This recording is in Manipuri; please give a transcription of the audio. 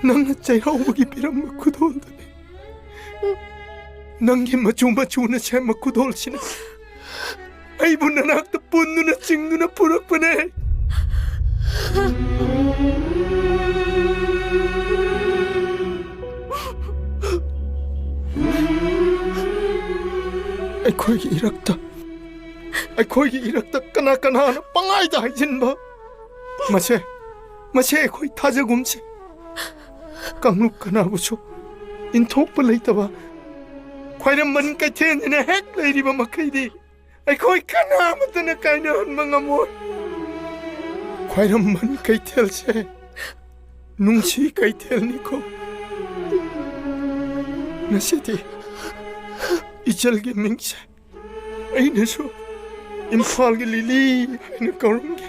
ꯅꯪꯅ ꯆꯩꯔꯥꯎꯕꯒꯤ ꯄꯤꯔꯝꯕ ꯈꯨꯗꯣꯜꯗꯨꯅꯤ ꯅꯪꯒꯤ ꯃꯆꯨ ꯃꯆꯨꯅ ꯁꯦꯝꯕ ꯈꯨꯗꯣꯜꯁꯤꯅ ꯑꯩꯕꯨ ꯅꯅꯥꯛꯇ ꯄꯨꯟꯗꯨꯅ ꯆꯤꯡꯗꯨꯅ ꯄꯨꯔꯛꯄꯅꯦ ꯑꯩꯈꯣꯏꯒꯤ ꯏꯔꯛꯇ ꯀꯅꯥ ꯀꯅꯥꯅ ꯄꯪꯍꯥꯏꯗ ꯍꯥꯏꯖꯤꯟꯕ ꯃꯁꯦ ꯑꯩꯈꯣꯏ ꯊꯥꯖꯒꯨꯝꯁꯤ ꯀꯥꯡꯂꯨꯞ ꯀꯅꯥꯕꯨꯁꯨ ꯏꯟꯊꯣꯛꯄ ꯂꯩꯇꯕ ꯈ꯭ꯋꯥꯏꯔꯝꯕꯟ ꯀꯩꯊꯦꯜꯁꯤꯅ ꯍꯦꯛ ꯂꯩꯔꯤꯕ ꯃꯈꯩꯗꯤ ꯑꯩꯈꯣꯏ ꯀꯅꯥꯃꯠꯇꯅ ꯀꯥꯏꯅꯍꯟꯕ ꯉꯝꯃꯣꯏ ꯈ꯭ꯋꯥꯏꯔꯝꯕꯟ ꯀꯩꯊꯦꯜꯁꯦ ꯅꯨꯡꯁꯤ ꯀꯩꯊꯦꯜꯅꯤꯀꯣ ꯉꯁꯤꯗꯤ ꯏꯆꯜꯒꯤ ꯃꯤꯡꯁꯦ ꯑꯩꯅꯁꯨ ꯏꯝꯐꯥꯜꯒꯤ ꯂꯤꯂꯤ ꯍꯥꯏꯅ ꯀꯧꯔꯝꯒꯦ